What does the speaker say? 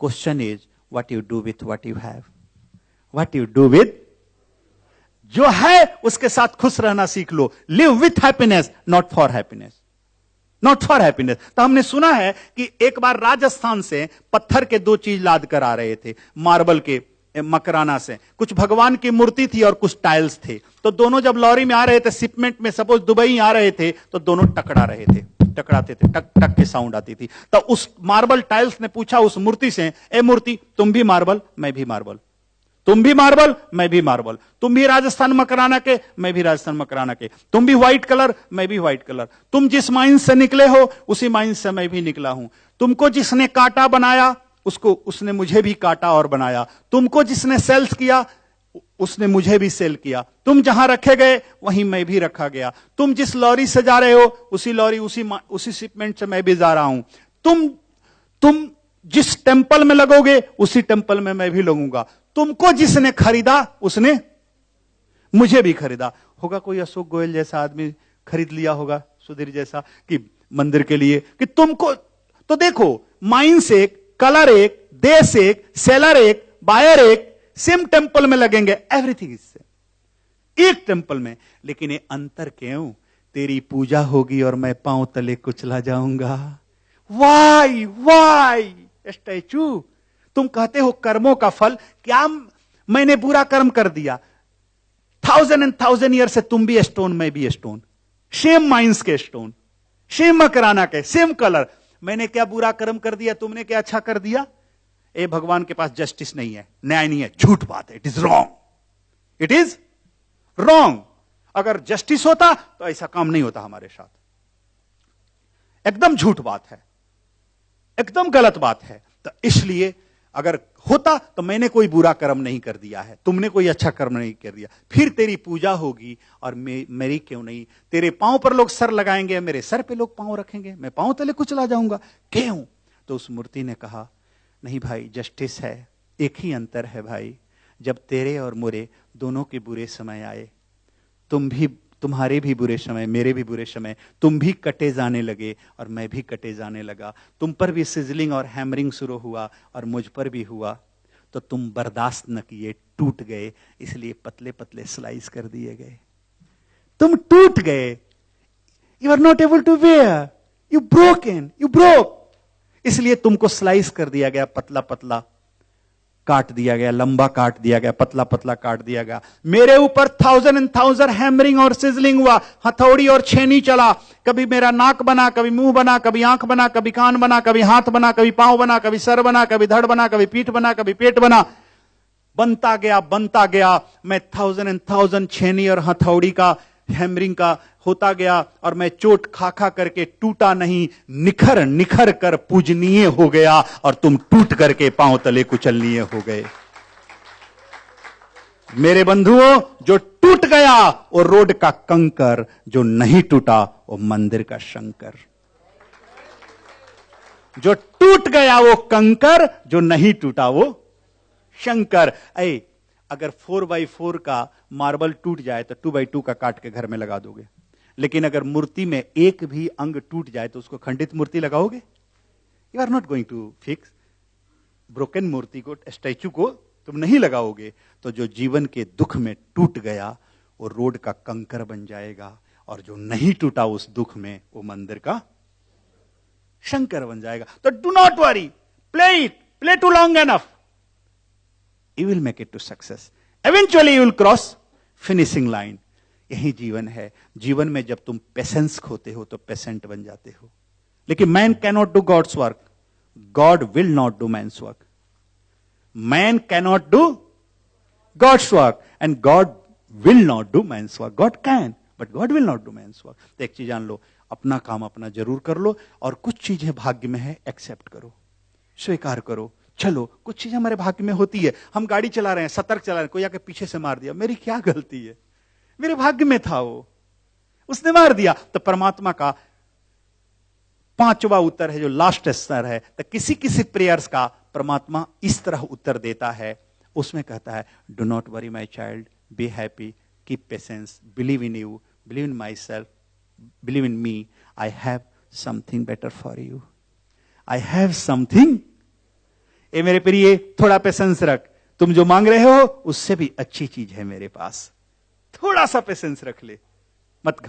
Question is what you do with what you have, what you do with, जो है उसके साथ खुश रहना सीख लो. Live with happiness, not for happiness, not for happiness. तो हमने सुना है कि एक बार राजस्थान से पत्थर के दो चीज लाद कर आ रहे थे, मार्बल के मकराना से. कुछ भगवान की मूर्ति थी और कुछ टाइल्स थे. तो दोनों जब लॉरी में आ रहे थे, शिपमेंट में सपोज दुबई आ रहे थे, तो दोनों टकरा रहे थे, टकराते थे, टक टक की साउंड आती थी. तो उस मार्बल टाइल्स ने पूछा उस मूर्ति से, ए मूर्ति, तुम भी मार्बल, मैं भी मार्बल, तुम भी मार्बल, मैं भी मार्बल, तुम भी राजस्थान मकराना के, मैं भी राजस्थान मकराना के, तुम भी व्हाइट कलर, मैं भी व्हाइट कलर, तुम जिस माइन से निकले हो उसी माइन से मैं भी निकला हूं. तुमको जिसने काटा बनाया उसको, उसने मुझे भी काटा और बनाया. तुमको जिसने सेल्स किया उसने मुझे भी सेल किया. तुम जहां रखे गए वहीं मैं भी रखा गया. तुम जिस लॉरी से जा रहे हो उसी लॉरी, उसी शिपमेंट से मैं भी जा रहा हूं. तुम जिस टेंपल में लगोगे उसी टेंपल में मैं भी लगूंगा. तुमको जिसने खरीदा उसने मुझे भी खरीदा. होगा कोई अशोक गोयल जैसा आदमी खरीद लिया होगा, सुधीर जैसा, कि मंदिर के लिए, कि तुमको. तो देखो, माइंस एक, कलर एक, देश एक, सेलर एक, बायर एक, सेम टेंपल में लगेंगे, एवरीथिंग इज सेम, एक टेंपल में. लेकिन ये अंतर क्यों? तेरी पूजा होगी और मैं पांव तले कुचला जाऊंगा. Why why statue. तुम कहते हो कर्मों का फल, क्या मैंने बुरा कर्म कर दिया, 1000 ईयर से तुम भी स्टोन, मैं भी स्टोन, सेम माइंस के स्टोन, सेम मकराना के, सेम कलर. मैंने क्या बुरा कर्म कर दिया, तुमने क्या अच्छा कर दिया? ए भगवान के पास जस्टिस नहीं है, न्याय नहीं है, झूठ बात है. It is wrong, it is wrong. अगर जस्टिस होता तो ऐसा काम नहीं होता हमारे साथ. एकदम झूठ बात है, एकदम गलत बात है. तो इसलिए अगर होता तो मैंने कोई बुरा कर्म नहीं कर दिया है, तुमने कोई अच्छा कर्म नहीं कर दिया, फिर तेरी पूजा होगी और मेरी क्यों नहीं? तेरे पांव पर लोग सर लगाएंगे, मेरे सर पे लोग पांव रखेंगे, मैं पांव तले कुचला जाऊंगा, क्यों? तो उस मूर्ति ने कहा, नहीं भाई, जस्टिस है. एक ही अंतर है भाई, जब तेरे और मोरे दोनों के बुरे समय आए, तुम्हारे भी बुरे समय, मेरे भी बुरे समय, तुम भी कटे जाने लगे और मैं भी कटे जाने लगा. तुम पर भी सिजलिंग और हैमरिंग शुरू हुआ और मुझ पर भी हुआ. तो तुम बर्दाश्त न किए, टूट गए, इसलिए पतले पतले स्लाइस कर दिए गए. तुम टूट गए. You are not able to wear, you broke, इसलिए तुमको स्लाइस कर दिया गया, पतला पतला काट दिया गया, लंबा काट दिया गया, पतला पतला काट दिया गया. मेरे ऊपर 1000 हैमरिंग और सिजलिंग हुआ, हथौड़ी और छेनी चला. कभी मेरा नाक बना, कभी मुंह बना, कभी आंख बना, कभी कान बना, कभी हाथ बना, कभी पांव बना, कभी सर बना, कभी धड़ बना, कभी पीठ बना, कभी पेट बना. बनता गया. मैं 1000 छेनी और हथौड़ी का, हैमरिंग का होता गया और मैं चोट खा खा करके टूटा नहीं, निखर निखर कर पूजनीय हो गया और तुम टूट करके पांव तले कुचलनीय हो गए. मेरे बंधुओं, जो टूट गया वो रोड का कंकर, जो नहीं टूटा वो मंदिर का शंकर. जो टूट गया वो कंकर, जो नहीं टूटा वो शंकर. अगर 4x4 का मार्बल टूट जाए तो 2x2 का काट के घर में लगा दोगे, लेकिन अगर मूर्ति में एक भी अंग टूट जाए तो उसको खंडित मूर्ति लगाओगे? You are not going to fix. Broken मूर्ति को, स्टैचू को तुम नहीं लगाओगे. तो जो जीवन के दुख में टूट गया वो रोड का कंकर बन जाएगा, और जो नहीं टूटा उस दुख में वो मंदिर का शंकर बन जाएगा. तो do not worry, play to long enough, you will make it to success. Eventually you will cross finishing line. यही जीवन है. जीवन में जब तुम पेशेंस खोते हो तो पेशेंट बन जाते हो. लेकिन man cannot do God's work, God will not do man's work. Man cannot do God's work and God will not do man's work. God can but God will not do man's work. तो एक चीज जान लो, अपना काम अपना जरूर कर लो, और कुछ चीजें भाग्य में है, एक्सेप्ट करो, स्वीकार करो. चलो, कुछ चीजें हमारे भाग्य में होती है. हम गाड़ी चला रहे हैं, सतर्क चला रहे हैं, कोई आके पीछे से मार दिया, मेरी क्या गलती है? मेरे भाग्य में था वो, उसने मार दिया. तो परमात्मा का 5वां उत्तर है, जो लास्ट स्तर है. तो किसी किसी प्रेयर्स का परमात्मा इस तरह उत्तर देता है. उसमें कहता है, do not worry my child, be happy, keep patience, believe in you, believe in myself, believe in me, I have something better for you. I have something. ए मेरे प्रिय, थोड़ा पेशेंस रख, तुम जो मांग रहे हो उससे भी अच्छी चीज है मेरे पास, थोड़ा सा पेशेंस रख ले, मत